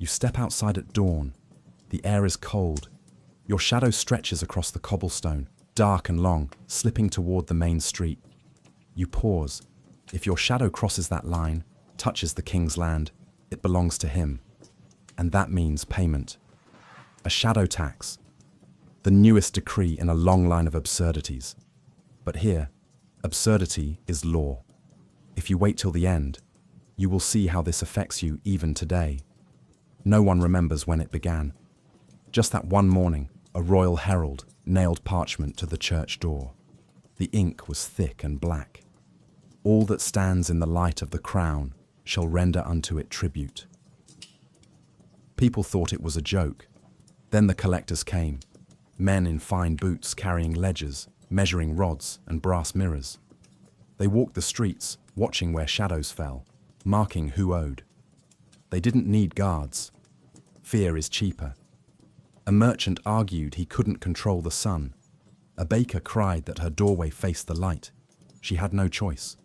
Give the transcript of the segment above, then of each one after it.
You step outside at dawn. The air is cold. Your shadow stretches across the cobblestone, dark and long, slipping toward the main street. You pause. If your shadow crosses that line, touches the king's land, it belongs to him. And that means payment. A shadow tax. The newest decree in a long line of absurdities. But here, absurdity is law. If you wait till the end, you will see how this affects you even today. No one remembers when it began. Just that one morning, a royal herald nailed parchment to the church door. The ink was thick and black. All that stands in the light of the crown shall render unto it tribute. People thought it was a joke. Then the collectors came, men in fine boots carrying ledgers, measuring rods and brass mirrors. They walked the streets, watching where shadows fell, marking who owed. They didn't need guards. Fear is cheaper. A merchant argued he couldn't control the sun. A baker cried that her doorway faced the light. She had no choice.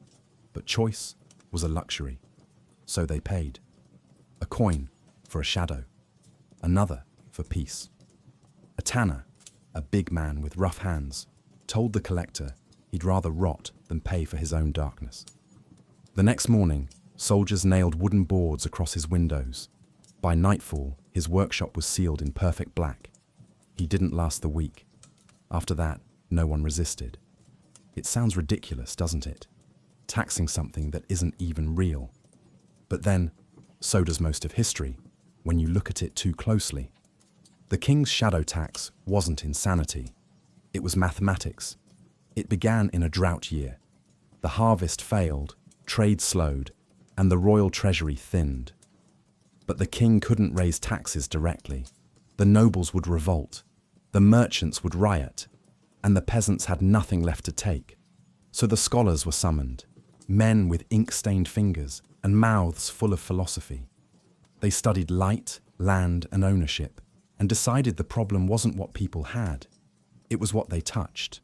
But choice was a luxury. So they paid. A coin for a shadow. Another for peace. A tanner, a big man with rough hands, told the collector he'd rather rot than pay for his own darkness. The next morning, soldiers nailed wooden boards across his windows. By nightfall, his workshop was sealed in perfect black. He didn't last the week. After that, no one resisted. It sounds ridiculous, doesn't it? Taxing something that isn't even real. But then, so does most of history, when you look at it too closely. The king's shadow tax wasn't insanity. It was mathematics. It began in a drought year. The harvest failed, trade slowed, and the royal treasury thinned. But the king couldn't raise taxes directly. The nobles would revolt, the merchants would riot, and the peasants had nothing left to take. So the scholars were summoned, men with ink-stained fingers and mouths full of philosophy. They studied light, land, and ownership, and decided the problem wasn't what people had, it was what they touched.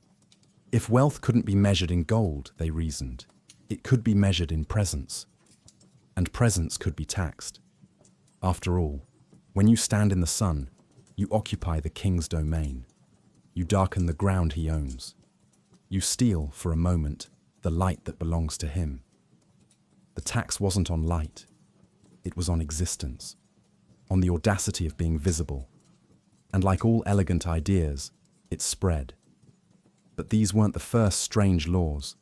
If wealth couldn't be measured in gold, they reasoned, it could be measured in presence. And presence could be taxed. After all, when you stand in the sun, you occupy the king's domain. You darken the ground he owns. You steal, for a moment, the light that belongs to him. The tax wasn't on light. It was on existence, on the audacity of being visible. And like all elegant ideas, it spread. But these weren't the first strange laws.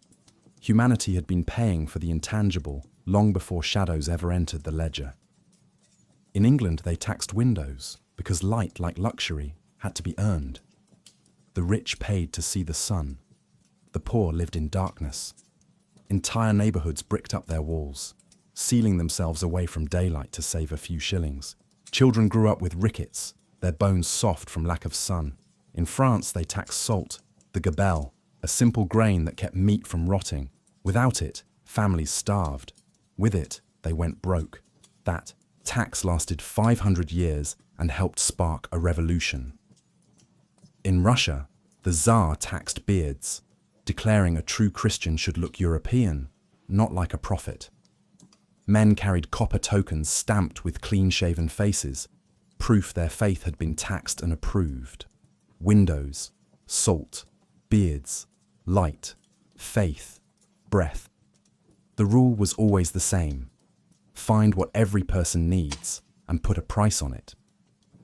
Humanity had been paying for the intangible long before shadows ever entered the ledger. In England, they taxed windows because light, like luxury, had to be earned. The rich paid to see the sun. The poor lived in darkness. Entire neighborhoods bricked up their walls, sealing themselves away from daylight to save a few shillings. Children grew up with rickets, their bones soft from lack of sun. In France, they taxed salt, the gabelle, a simple grain that kept meat from rotting. Without it, families starved. With it, they went broke. That tax lasted 500 years and helped spark a revolution. In Russia, the Tsar taxed beards, declaring a true Christian should look European, not like a prophet. Men carried copper tokens stamped with clean-shaven faces, proof their faith had been taxed and approved. Windows, salt, beards, light, faith, breath. The rule was always the same. Find what every person needs and put a price on it.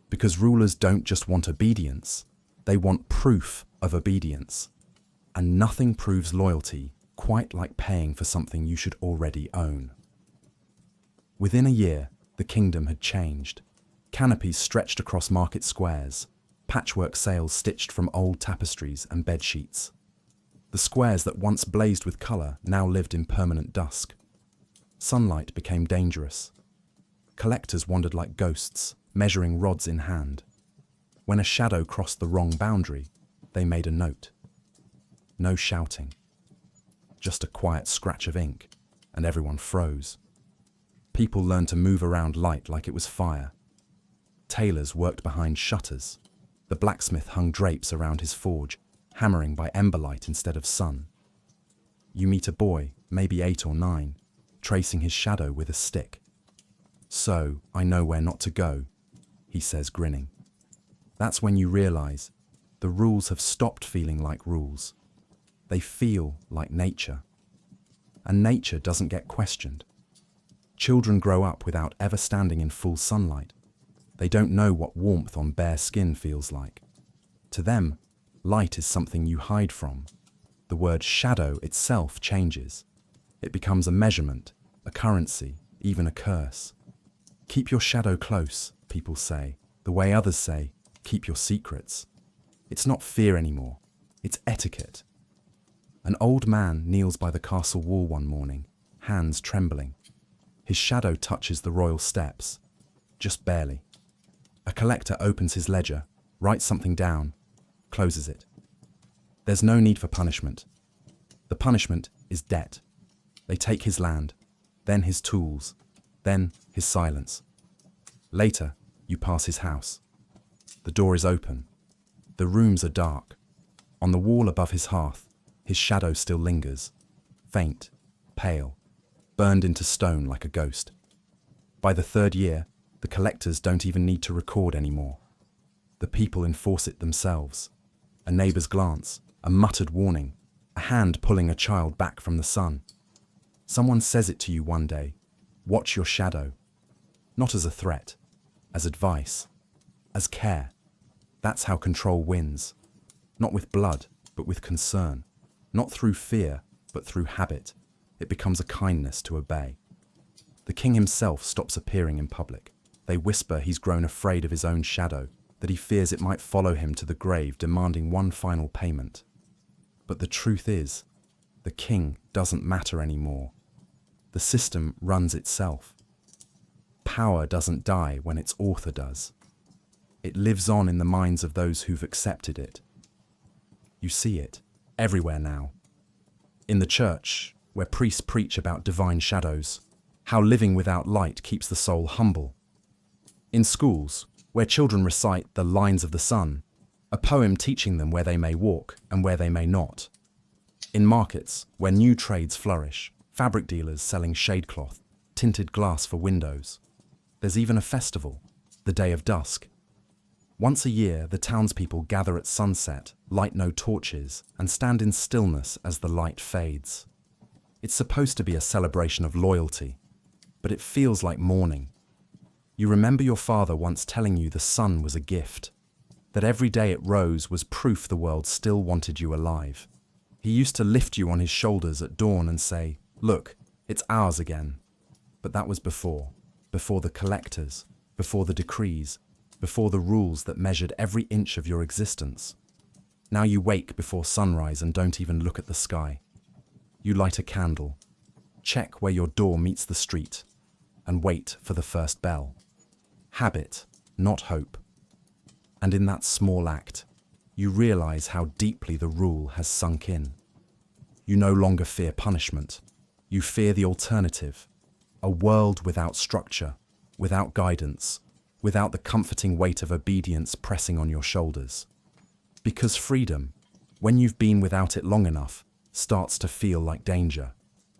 Because rulers don't just want obedience, they want proof of obedience. And nothing proves loyalty quite like paying for something you should already own. Within a year, the kingdom had changed. Canopies stretched across market squares, patchwork sails stitched from old tapestries and bed sheets. The squares that once blazed with colour now lived in permanent dusk. Sunlight became dangerous. Collectors wandered like ghosts, measuring rods in hand. When a shadow crossed the wrong boundary, they made a note. No shouting. Just a quiet scratch of ink, and everyone froze. People learned to move around light like it was fire. Tailors worked behind shutters. The blacksmith hung drapes around his forge, hammering by emberlight instead of sun. You meet a boy, maybe 8 or 9, tracing his shadow with a stick. "So, I know where not to go," he says, grinning. That's when you realize the rules have stopped feeling like rules. They feel like nature. And nature doesn't get questioned. Children grow up without ever standing in full sunlight. They don't know what warmth on bare skin feels like. To them, light is something you hide from. The word shadow itself changes. It becomes a measurement, a currency, even a curse. Keep your shadow close, people say, the way others say, keep your secrets. It's not fear anymore, it's etiquette. An old man kneels by the castle wall one morning, hands trembling. His shadow touches the royal steps, just barely. A collector opens his ledger, writes something down, closes it. There's no need for punishment. The punishment is debt. They take his land, then his tools, then his silence. Later, you pass his house. The door is open. The rooms are dark. On the wall above his hearth, his shadow still lingers, faint, pale, burned into stone like a ghost. By the third year, the collectors don't even need to record anymore. The people enforce it themselves. A neighbor's glance, a muttered warning, a hand pulling a child back from the sun. Someone says it to you one day, watch your shadow. Not as a threat, as advice, as care. That's how control wins. Not with blood, but with concern. Not through fear, but through habit. It becomes a kindness to obey. The king himself stops appearing in public. They whisper he's grown afraid of his own shadow, that he fears it might follow him to the grave, demanding one final payment. But the truth is, the king doesn't matter anymore. The system runs itself. Power doesn't die when its author does. It lives on in the minds of those who've accepted it. You see it everywhere now. In the church, where priests preach about divine shadows, how living without light keeps the soul humble. In schools, where children recite the lines of the sun, a poem teaching them where they may walk and where they may not. In markets, where new trades flourish, fabric dealers selling shade cloth, tinted glass for windows. There's even a festival, the Day of Dusk. Once a year, the townspeople gather at sunset, light no torches, and stand in stillness as the light fades. It's supposed to be a celebration of loyalty, but it feels like mourning. You remember your father once telling you the sun was a gift, that every day it rose was proof the world still wanted you alive. He used to lift you on his shoulders at dawn and say, "Look, it's ours again." But that was before the collectors, before the decrees, before the rules that measured every inch of your existence. Now you wake before sunrise and don't even look at the sky. You light a candle, check where your door meets the street, and wait for the first bell. Habit, not hope. And in that small act, you realize how deeply the rule has sunk in. You no longer fear punishment. You fear the alternative, a world without structure, without guidance, without the comforting weight of obedience pressing on your shoulders. Because freedom, when you've been without it long enough, starts to feel like danger.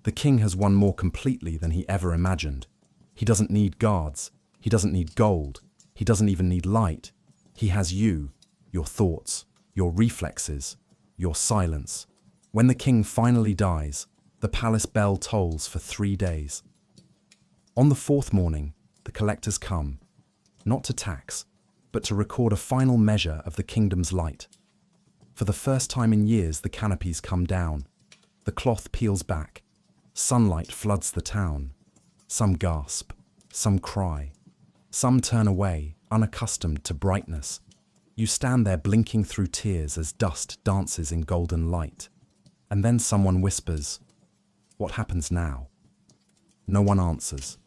The king has won more completely than he ever imagined. He doesn't need guards. He doesn't need gold. He doesn't even need light. He has you, your thoughts, your reflexes, your silence. When the king finally dies, the palace bell tolls for 3 days. On the 4th morning, the collectors come, not to tax, but to record a final measure of the kingdom's light. For the first time in years, the canopies come down. The cloth peels back. Sunlight floods the town. Some gasp, some cry. Some turn away, unaccustomed to brightness. You stand there blinking through tears as dust dances in golden light. And then someone whispers, "What happens now?" No one answers,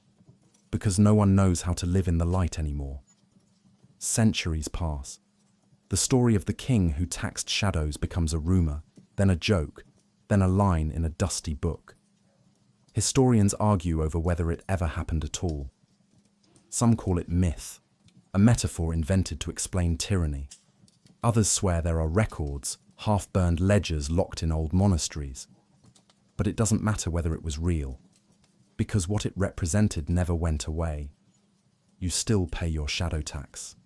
because no one knows how to live in the light anymore. Centuries pass. The story of the king who taxed shadows becomes a rumor, then a joke, then a line in a dusty book. Historians argue over whether it ever happened at all. Some call it myth, a metaphor invented to explain tyranny. Others swear there are records, half-burned ledgers locked in old monasteries. But it doesn't matter whether it was real, because what it represented never went away. you still pay your shadow tax.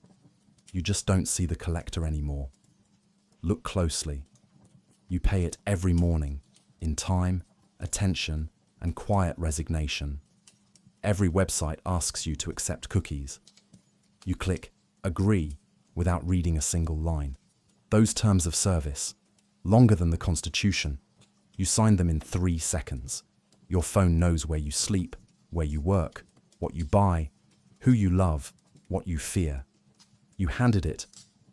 You just don't see the collector anymore. Look closely. You pay it every morning, in time, attention, and quiet resignation. Every website asks you to accept cookies. You click agree without reading a single line. Those terms of service, longer than the Constitution, you sign them in 3 seconds. Your phone knows where you sleep, where you work, what you buy, who you love, what you fear. You handed it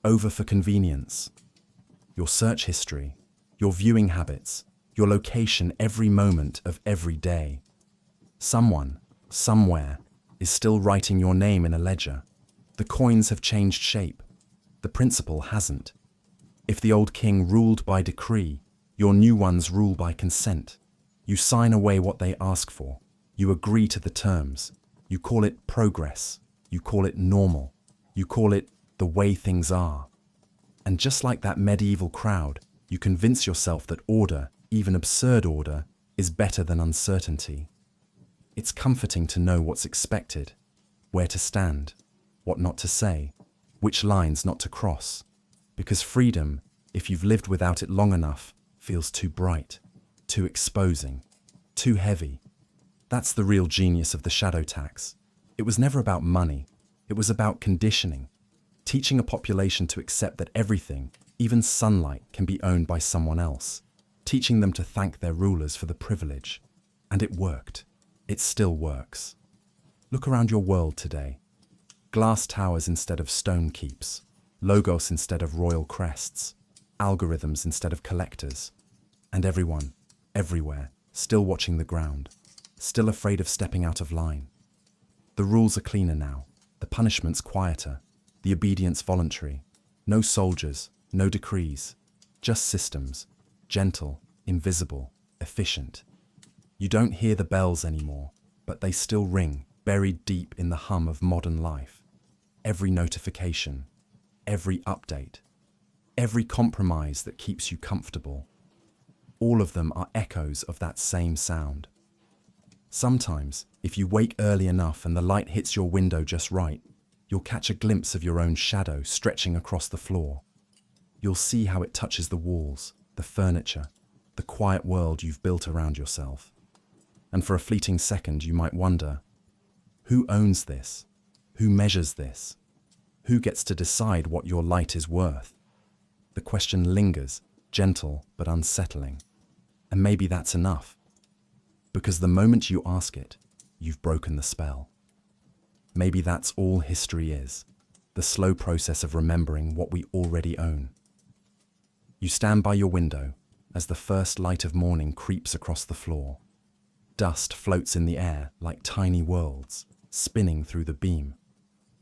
over for convenience. Your search history, your viewing habits, your location every moment of every day. Someone, somewhere, is still writing your name in a ledger. The coins have changed shape. The principle hasn't. If the old king ruled by decree, your new ones rule by consent. You sign away what they ask for. You agree to the terms. You call it progress. You call it normal. You call it the way things are. And just like that medieval crowd, you convince yourself that order, even absurd order, is better than uncertainty. It's comforting to know what's expected, where to stand, what not to say, which lines not to cross. Because freedom, if you've lived without it long enough, feels too bright, too exposing, too heavy. That's the real genius of the shadow tax. It was never about money. It was about conditioning, teaching a population to accept that everything, even sunlight, can be owned by someone else, teaching them to thank their rulers for the privilege. And it worked. It still works. Look around your world today. Glass towers instead of stone keeps, logos instead of royal crests, algorithms instead of collectors, and everyone, everywhere, still watching the ground, still afraid of stepping out of line. The rules are cleaner now, the punishments quieter, the obedience voluntary. No soldiers, no decrees, just systems, gentle, invisible, efficient. You don't hear the bells anymore, but they still ring, buried deep in the hum of modern life. Every notification, every update, every compromise that keeps you comfortable. All of them are echoes of that same sound. Sometimes, if you wake early enough and the light hits your window just right, you'll catch a glimpse of your own shadow stretching across the floor. You'll see how it touches the walls, the furniture, the quiet world you've built around yourself. And for a fleeting second, you might wonder, who owns this? Who measures this? Who gets to decide what your light is worth? The question lingers, gentle but unsettling. And maybe that's enough. Because the moment you ask it, you've broken the spell. Maybe that's all history is, the slow process of remembering what we already own. You stand by your window as the first light of morning creeps across the floor. Dust floats in the air like tiny worlds, spinning through the beam.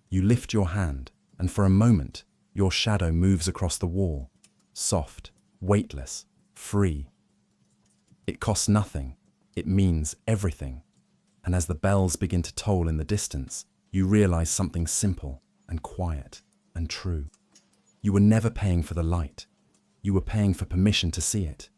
You lift your hand, and for a moment, your shadow moves across the wall, soft, weightless, free. It costs nothing. It means everything. And as the bells begin to toll in the distance, you realize something simple and quiet and true. You were never paying for the light. You were paying for permission to see it.